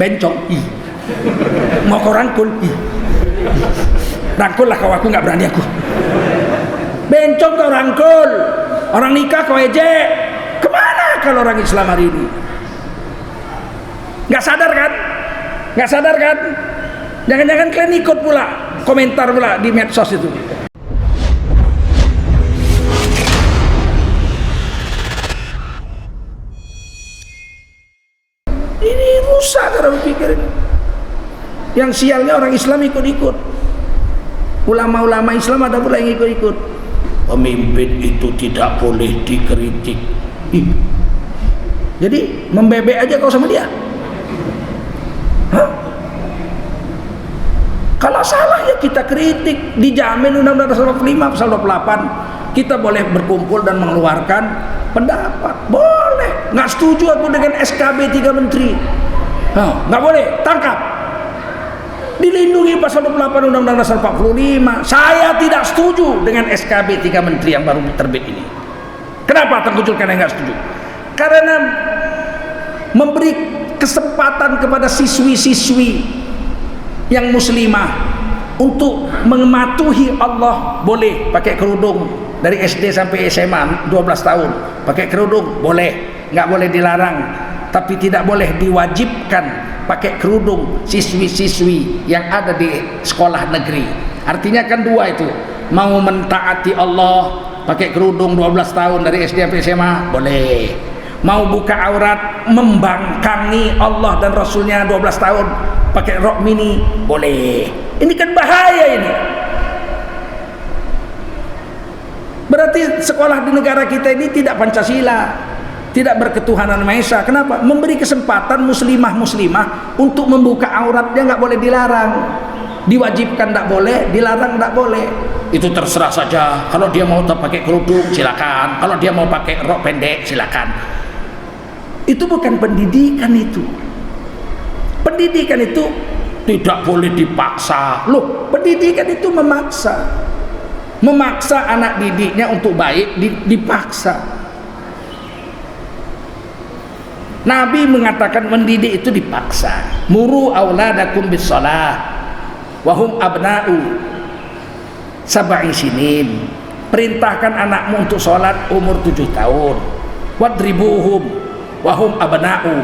bencong, mau kau rangkul, rangkul lah kau, aku nggak berani aku. Bencong kau rangkul, orang nikah kau ejek. Kemana kalau orang Islam hari ini? Nggak sadar kan? Nggak sadar kan? Jangan-jangan kalian ikut pula komentar pula di medsos itu. Ini rusak cara berpikir ini. Yang sialnya orang Islam ikut-ikut. Ulama-ulama Islam ada pula yang ikut-ikut. Pemimpin itu tidak boleh dikritik. Jadi membebek aja kau sama dia. Hah? Kalau salah ya kita kritik. Dijamin Undang-Undang Dasar 45 pasal 28 kita boleh berkumpul dan mengeluarkan pendapat. Boleh. Nggak setuju aku dengan SKB 3 menteri. Nggak boleh, tangkap. Dilindungi pasal 28 Undang-Undang Dasar 45. Saya tidak setuju dengan SKB 3 menteri yang baru terbit ini. Kenapa Tengku karena nggak setuju? Karena memberi kesempatan kepada siswi-siswi yang muslimah untuk mematuhi Allah. Boleh pakai kerudung dari SD sampai SMA 12 tahun pakai kerudung boleh, nggak boleh dilarang, tapi tidak boleh diwajibkan pakai kerudung siswi-siswi yang ada di sekolah negeri. Artinya kan dua itu, mau mentaati Allah pakai kerudung 12 tahun dari SD sampai SMA boleh, mau buka aurat membangkangi Allah dan Rasulnya 12 tahun pakai rok mini boleh. Ini kan bahaya ini. Berarti sekolah di negara kita ini tidak Pancasila, tidak berketuhanan Maha Esa. Kenapa? Memberi kesempatan muslimah-muslimah untuk membuka auratnya, nggak boleh dilarang. Diwajibkan nggak boleh, dilarang nggak boleh. Itu terserah saja. Kalau dia mau pakai kerudung silakan, kalau dia mau pakai rok pendek silakan. Itu bukan pendidikan itu. Pendidikan itu tidak boleh dipaksa. Loh, pendidikan itu memaksa. Memaksa anak didiknya untuk baik dipaksa. Nabi mengatakan mendidik itu dipaksa. Muru auladakum bis-shalah wa hum abna'u sab'i sinin. Perintahkan anakmu untuk sholat umur 7 tahun. Wadribuhum wa hum abna'u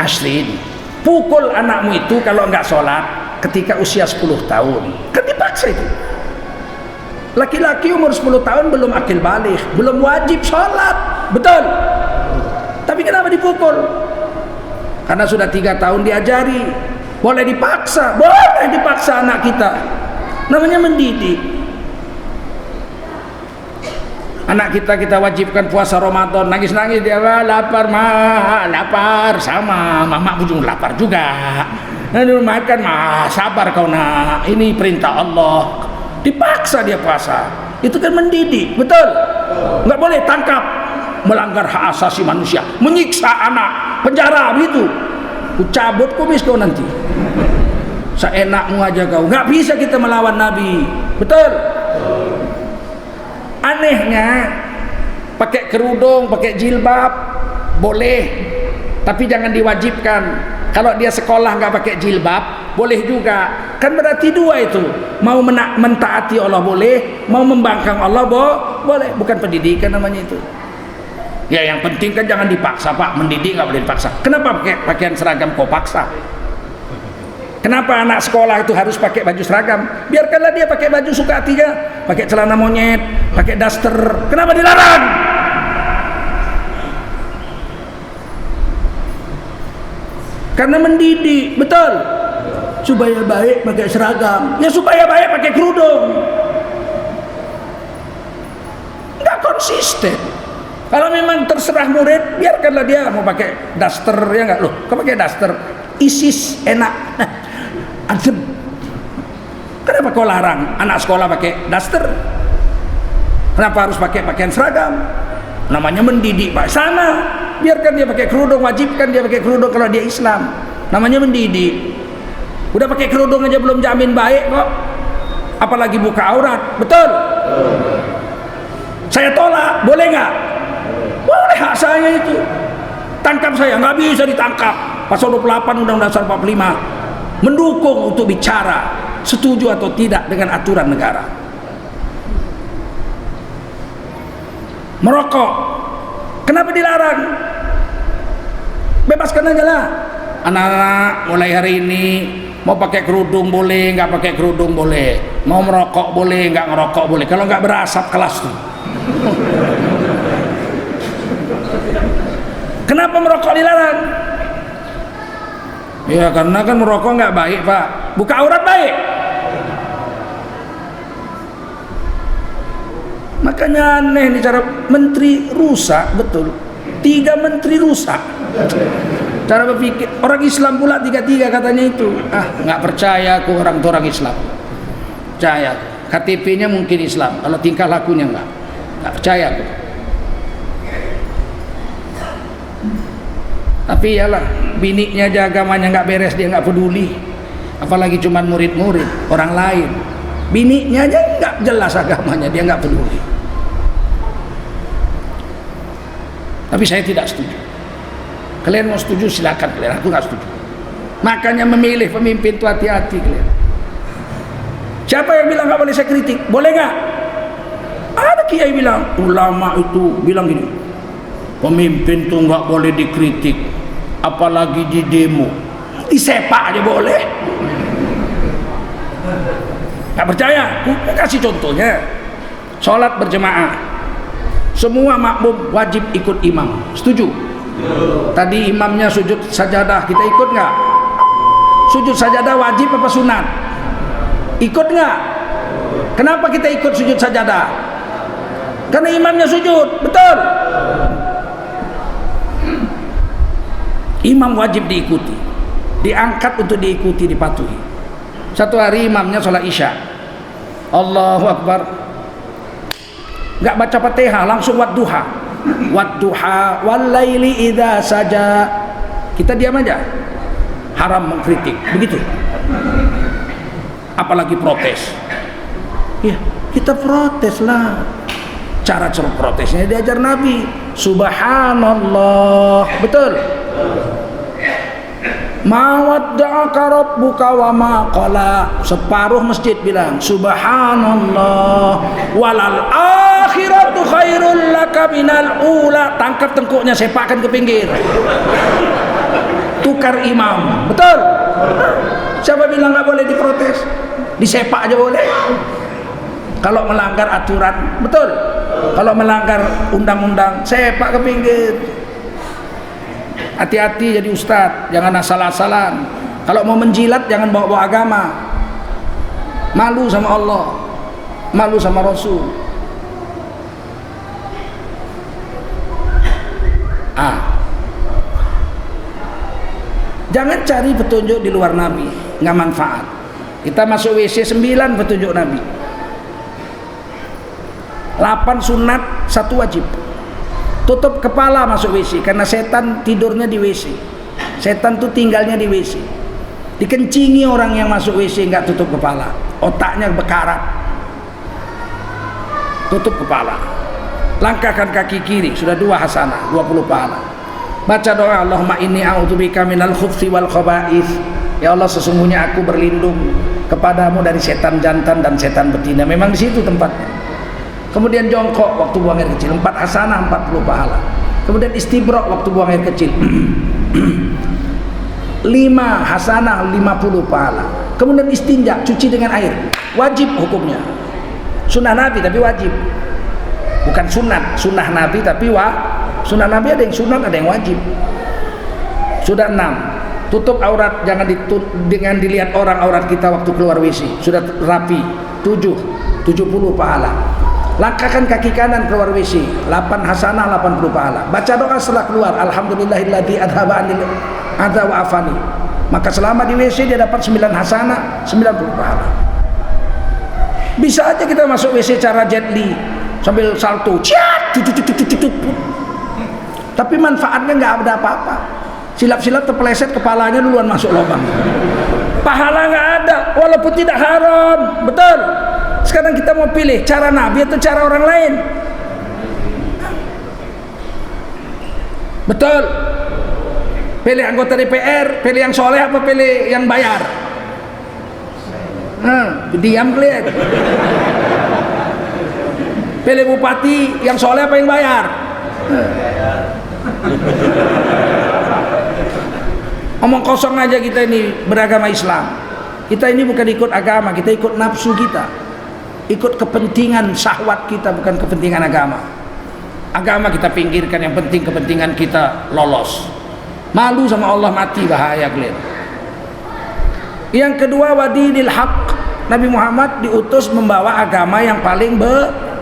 ashrin. Pukul anakmu itu kalau enggak sholat ketika usia 10 tahun. Kan dipaksa itu. Laki-laki umur 10 tahun belum akil baligh, belum wajib sholat, betul. Tapi kenapa dipukul? Karena sudah 3 tahun diajari. Boleh dipaksa, boleh dipaksa anak kita. Namanya mendidik. Anak kita wajibkan puasa Ramadan, nangis-nangis dia, lapar lapar, sama mama ujung lapar juga. Makan sabar kau nak, ini perintah Allah. Dipaksa dia puasa. Itu kan mendidik, betul? Nggak boleh tangkap, melanggar hak asasi manusia, menyiksa anak, penjara begitu. Ku cabut kumis kau nanti. Seenakmu aja kau. Nggak bisa kita melawan Nabi, betul? Anehnya pakai kerudung, pakai jilbab boleh, tapi jangan diwajibkan. Kalau dia sekolah nggak pakai jilbab boleh juga. Kan berarti dua itu, mau mentaati Allah boleh, mau membangkang Allah boleh. Bukan pendidikan namanya itu. Ya yang penting kan jangan dipaksa Pak, mendidik nggak boleh dipaksa. Kenapa pakai pakaian seragam kau paksa? Kenapa anak sekolah itu harus pakai baju seragam? Biarkanlah dia pakai baju suka hatinya, pakai celana monyet, pakai daster. Kenapa dilarang? Karena mendidik, betul. Supaya baik pakai seragam, ya supaya baik pakai kerudung. Nggak konsisten. Kalau memang terserah murid, biarkanlah dia mau pakai daster, ya nggak? Loh, kau pakai daster, ISIS enak. Adem. Kenapa kau larang anak sekolah pakai daster? Kenapa harus pakai pakaian seragam? Namanya mendidik Pak. Sama, biarkan dia pakai kerudung, wajibkan dia pakai kerudung kalau dia Islam. Namanya mendidik. Udah pakai kerudung aja belum jamin baik kok, apalagi buka aurat, betul? Saya tolak, boleh nggak? Boleh, hak saya itu. Tangkap saya, nggak bisa ditangkap. pasal 28 Undang-Undang Dasar 45 mendukung untuk bicara setuju atau tidak dengan aturan negara. Merokok, kenapa dilarang? Bebaskan aja lah. Anak-anak mulai hari ini mau pakai kerudung boleh, nggak pakai kerudung boleh, mau merokok boleh, nggak ngerokok boleh, kalau nggak berasap kelas tuh. Kenapa merokok dilarang? Ya karena kan merokok nggak baik Pak, buka aurat baik. Makanya aneh nih cara menteri rusak, betul. 3 menteri rusak cara berpikir. Orang Islam pula 3 katanya itu. Nggak percaya aku orang Islam. Percaya, KTP-nya mungkin Islam, kalau tingkah lakunya nggak percaya aku. Tapi iyalah, biniknya aja agamanya nggak beres, dia nggak peduli, apalagi cuman murid-murid orang lain. Biniknya aja nggak jelas agamanya, dia nggak peduli. Tapi saya tidak setuju. Kalian mau setuju silakan kalian, aku nggak setuju. Makanya memilih pemimpin itu hati-hati kalian. Siapa yang bilang nggak boleh saya kritik? Boleh nggak? Ada kiai bilang, ulama itu bilang gini, pemimpin tuh nggak boleh dikritik, apalagi di demo, disepak aja boleh. Nggak percaya? Aku kasih contohnya. Sholat berjemaah, semua makmum wajib ikut imam. Setuju? Tadi imamnya sujud sajadah, kita ikut nggak? Sujud sajadah wajib apa sunat? Ikut nggak? Kenapa kita ikut sujud sajadah? Karena imamnya sujud, betul? Imam wajib diikuti, diangkat untuk diikuti, dipatuhi. Satu hari imamnya sholat isya, Allahu Akbar, nggak baca Fatihah, langsung wadduha, wadduha walaili idza saja. Kita diam aja, haram mengkritik, begitu. Apalagi protes. Ya, kita protes lah. Cara protesnya diajar Nabi, subhanallah, betul. Ma wadda'aka rabbuka wa ma qala. Separuh masjid bilang subhanallah, walal akhiratu khairul laka minal ula. Tangkap tengkuknya, sepakkan ke pinggir. Tukar imam, betul. Siapa bilang nggak boleh diprotes? Disepak aja boleh. Kalau melanggar aturan, betul. Kalau melanggar undang-undang, sepak ke pinggir. Hati-hati jadi ustadz, jangan asal-asalan. Kalau mau menjilat jangan bawa-bawa agama. Malu sama Allah, malu sama Rasul. Jangan cari petunjuk di luar Nabi, nggak manfaat. Kita masuk WC 9 petunjuk Nabi, 8 sunat, 1 wajib. Tutup kepala masuk WC, karena setan tidurnya di WC. Setan tuh tinggalnya di WC. Dikencingi orang yang masuk WC nggak tutup kepala, otaknya bekarat. Tutup kepala, langkahkan kaki kiri, sudah 2 hasanah, 20 pahala. Baca doa, Allahumma inni a'udzubika minal khubuthi wal khaba'ith. Ya Allah, sesungguhnya aku berlindung kepadamu dari setan jantan dan setan betina. Memang di situ tempatnya. Kemudian jongkok waktu buang air kecil, 4 hasanah, 40 pahala. Kemudian istibrok waktu buang air kecil, 5 hasanah, 50 pahala. Kemudian istinja, cuci dengan air, wajib hukumnya. Sunnah Nabi tapi wajib, bukan sunat. Sunnah Nabi tapi sunnah Nabi ada yang sunat, ada yang wajib. Sudah 6, tutup aurat, jangan dilihat orang aurat kita waktu keluar WC. Sudah rapi. 7, 70 pahala. Langkahkan kaki kanan keluar WC, 8 hasanah, 80 pahala. Baca doa setelah keluar, alhamdulillahilladzi adhaba anil adza wa afani. Maka selama di WC dia dapat 9 hasanah, 90 pahala. Bisa aja kita masuk WC cara Jet Li sambil salto, tapi manfaatnya nggak ada apa-apa. Silap-silap terpeleset, kepalanya duluan masuk lubang. Pahala nggak ada, walaupun tidak haram, betul. Sekarang kita mau pilih cara Nabi atau cara orang lain. Betul. Pilih anggota DPR, pilih yang soleh apa pilih yang bayar? Diam kalian. Pilih bupati yang soleh apa yang bayar? Omong kosong aja kita ini beragama Islam. Kita ini bukan ikut agama, kita ikut nafsu kita, ikut kepentingan syahwat kita, bukan kepentingan agama. Agama kita pinggirkan, yang penting kepentingan kita lolos. Malu sama Allah mati bahaya kalian. Yang kedua, wadinil haq. Nabi Muhammad diutus membawa agama yang paling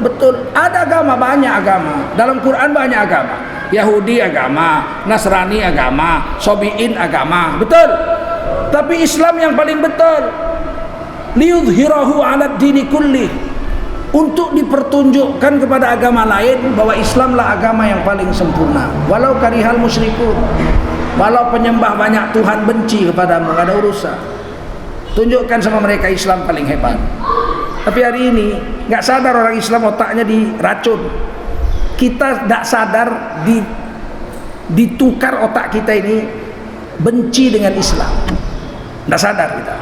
betul. Ada agama, banyak agama. Dalam Quran banyak agama. Yahudi agama, Nasrani agama, Sobiin agama. Betul. Tapi Islam yang paling betul. Liyudhhirahu 'alad dini kulli. Untuk dipertunjukkan kepada agama lain bahwa Islamlah agama yang paling sempurna. Walau karihal musyrikun. Walau penyembah banyak Tuhan benci kepadamu, enggak ada urusan. Tunjukkan sama mereka Islam paling hebat. Tapi hari ini nggak sadar orang Islam otaknya diracun. Kita tidak sadar ditukar otak kita ini benci dengan Islam. Nggak sadar kita.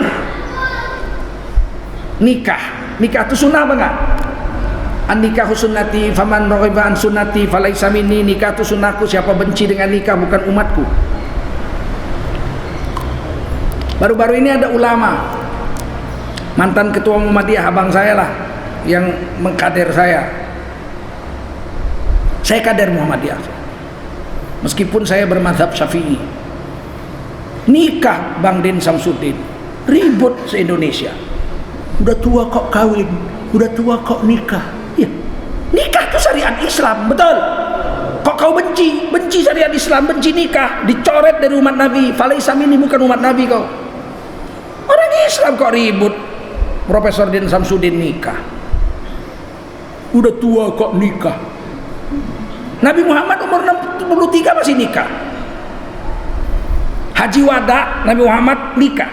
Nikah itu sunnah apa enggak? An-nikahu sunnati faman raghiba an sunnati falaisa minni. Nikah itu sunnahku, siapa benci dengan nikah bukan umatku. Baru-baru ini ada ulama, mantan ketua Muhammadiyah, abang saya lah yang mengkader saya. Saya kader Muhammadiyah meskipun saya bermadzhab Syafi'i. Nikah Bang Din Samsudin, ribut se-Indonesia. Udah tua kok kawin, udah tua kok nikah. Ya, nikah itu syariat Islam, betul. Kok kau benci syariat Islam, benci nikah, dicoret dari umat Nabi. Falaisa minni, bukan umat Nabi kau. Orang Islam kok ribut. Profesor Din Samsudin nikah, udah tua kok nikah. Nabi Muhammad umur 63 masih nikah. Haji wada Nabi Muhammad nikah,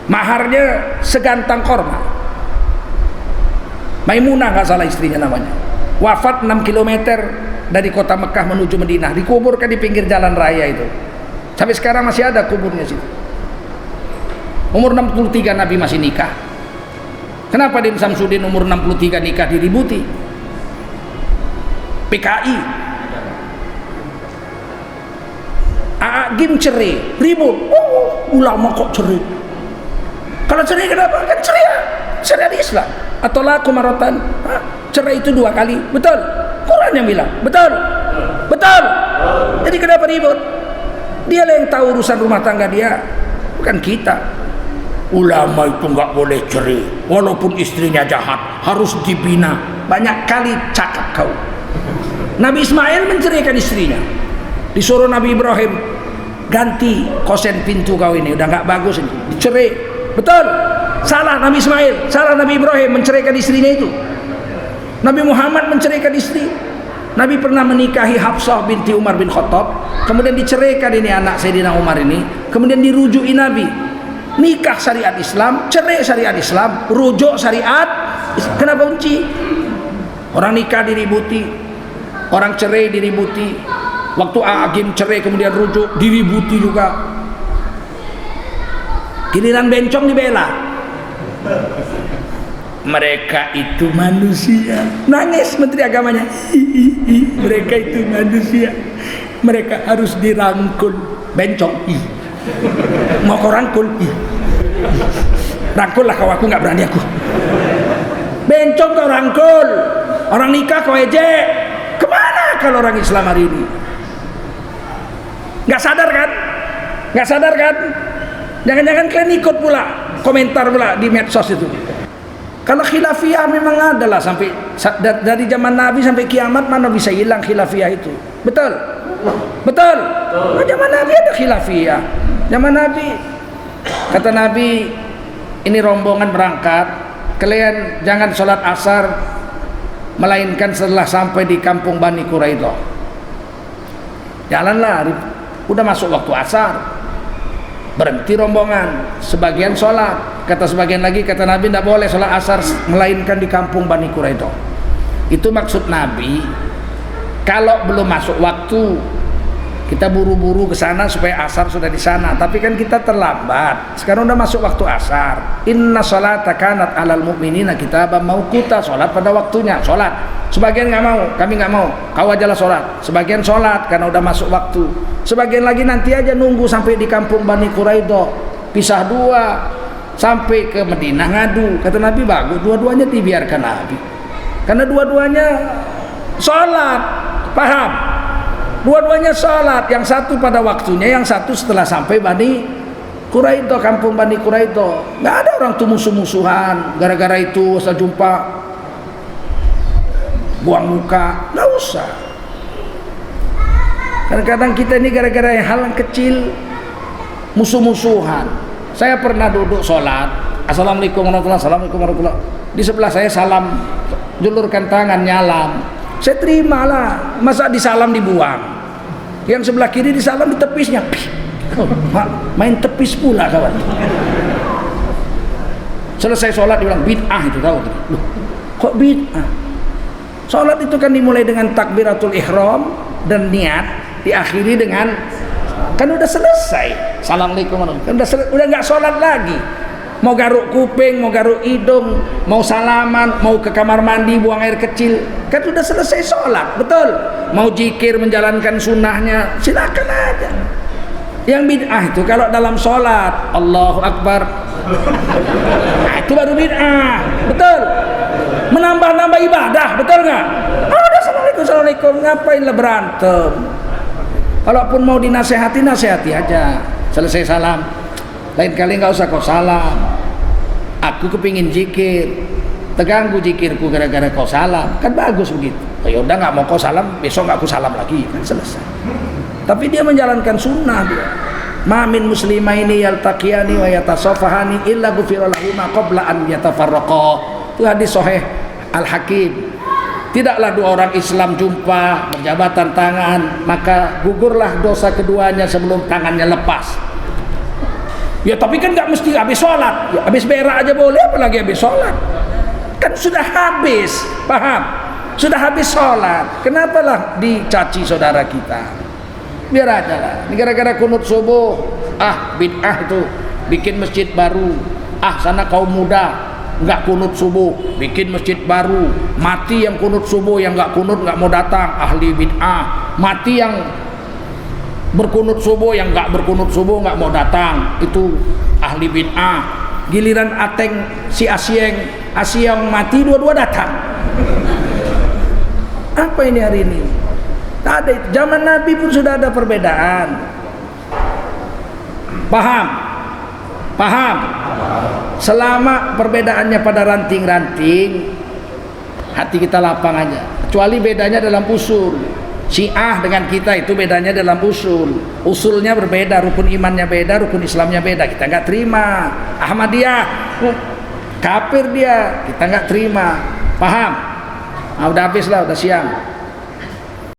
maharnya segantang korma. Maimunah nggak salah istrinya namanya. Wafat 6 km dari kota Mekah menuju Madinah, dikuburkan di pinggir jalan raya itu. Sampai sekarang masih ada kuburnya situ. Umur 63 Nabi masih nikah. Kenapa Din Samsudin umur 63 nikah diributi? PKI Agim cerai, ribut. Ulama kok cerai? Kalau cerai kenapa? Kan cerai syariat Islam. Atau laku marotan, cerai itu 2 kali. Betul? Quran yang bilang. Betul? Betul? Jadi kenapa ribut? Dia yang tahu urusan rumah tangga dia, bukan kita. Ulama itu nggak boleh cerai, walaupun istrinya jahat, harus dibina. Banyak kali cakap kau. Nabi Ismail menceraikan istrinya, disuruh Nabi Ibrahim, ganti kosen pintu kau ini, udah nggak bagus ini, dicerai. Betul? Salah Nabi Ismail, salah Nabi Ibrahim menceraikan istrinya itu. Nabi Muhammad menceraikan istri. Nabi pernah menikahi Hafsah binti Umar bin Khattab, kemudian diceraikan ini anak Sayyidina Umar ini, kemudian dirujui Nabi. Nikah syariat Islam, cerai syariat Islam, rujuk syariat. Kenapa benci? Orang nikah diributi, orang cerai diributi. Waktu Agim cerai kemudian rujuk, diributi juga. Giliran bencong dibela. Mereka itu manusia. Nangis Menteri Agamanya. Mereka itu manusia, mereka harus dirangkul. Bencong. Mau kau rangkul? Rangkul lah kau, aku nggak berani aku. Bencong kau rangkul. Orang nikah kau ejek. Kemana kalau orang Islam hari ini? Nggak sadar kan? Nggak sadar kan? Jangan-jangan kalian ikut pula komentar pula di medsos itu. Kalau khilafiyah memang ada lah, sampai dari zaman Nabi sampai kiamat mana bisa hilang khilafiyah itu. Betul? Betul? Nah, zaman Nabi ada khilafiyah. Zaman Nabi, kata Nabi, ini rombongan berangkat, kalian jangan sholat asar melainkan setelah sampai di kampung Bani Quraidah. Jalanlah, udah masuk waktu asar, berhenti rombongan, sebagian sholat, kata sebagian lagi, kata Nabi tidak boleh sholat asar melainkan di kampung Bani Quraidah. Itu maksud Nabi, kalau belum masuk waktu Kita buru-buru ke sana supaya asar sudah di sana, tapi kan kita terlambat. Sekarang udah masuk waktu asar. Inna sholata kanat alal mu'minina kitaban mauquta, sholat pada waktunya, sholat. Sebagian nggak mau, kami nggak mau, kau ajalah sholat. Sebagian sholat karena udah masuk waktu. Sebagian lagi nanti aja nunggu sampai di kampung Bani Quraidah, pisah dua sampai ke Madinah ngadu. Kata Nabi bagus, dua-duanya dibiarkan Nabi, karena dua-duanya sholat, paham? Dua-duanya sholat, yang satu pada waktunya, yang satu setelah sampai Bani Quraidah, kampung Bani Quraidah. Nggak ada orang tuh musuh-musuhan gara-gara itu asal jumpa buang muka, nggak usah. Kadang-kadang kita ini gara-gara yang hal yang kecil musuh-musuhan. Saya pernah duduk sholat, assalamualaikum warahmatullahi wabarakatuh. Di sebelah saya salam, julurkan tangan, nyalam. Saya terimalah, masa disalam dibuang. Yang sebelah kiri disalam di tepisnya. Main tepis pula kawan. Selesai sholat dibilang bid'ah itu, tahu? Loh, kok bid'ah? Sholat itu kan dimulai dengan takbiratul ihram dan niat, diakhiri dengan, kan udah selesai. Assalamualaikum warahmatullahi wabarakatuh. Udah nggak sholat lagi. Mau garuk kuping, mau garuk hidung, mau salaman, mau ke kamar mandi buang air kecil, kan sudah selesai sholat, betul? Mau zikir menjalankan sunnahnya, silakan aja. Yang bid'ah itu kalau dalam sholat Allahu Akbar, nah, itu baru bid'ah, betul? Menambah-nambah ibadah, betul nggak? Oh, udah assalamualaikum, ngapainlah berantem? Kalaupun mau dinasehati, nasehati aja. Selesai salam, lain kali nggak usah kau salam. Aku kepingin zikir, terganggu zikirku gara-gara kau salam, kan bagus begitu. Oh, yaudah nggak mau kau salam, besok nggak aku salam lagi, kan selesai. Tapi dia menjalankan sunnah dia. Ma min muslimaini yaltaqiyani wa yatasafahani illa ghufira lahuma qabla an yatafarraqa. Itu hadis sahih Al-Hakim. Tidaklah dua orang Islam jumpa berjabatan tangan, maka gugurlah dosa keduanya sebelum tangannya lepas. Ya tapi kan nggak mesti habis sholat, ya, habis berak aja boleh, apalagi habis sholat. Kan sudah habis, paham? Sudah habis sholat, kenapa lah dicaci saudara kita? Biar aja lah. Ini gara-gara kunut subuh, bid'ah itu, bikin masjid baru. Sana kaum muda nggak kunut subuh, bikin masjid baru. Mati yang kunut subuh, yang nggak kunut nggak mau datang, ahli bid'ah. Mati yang berkunut subuh, yang nggak berkunut subuh nggak mau datang, itu ahli bid'ah. Giliran Ateng si Asyeng mati, dua-dua datang. Apa ini hari ini? Tak ada. Zaman Nabi pun sudah ada perbedaan. Paham? Selama perbedaannya pada ranting-ranting, hati kita lapang aja. Kecuali bedanya dalam usul. Syiah dengan kita itu bedanya dalam usul. Usulnya berbeda, rukun imannya beda, rukun Islamnya beda. Kita nggak terima. Ahmadiyah kafir dia, kita nggak terima. Paham? Udah habis lah, udah siang.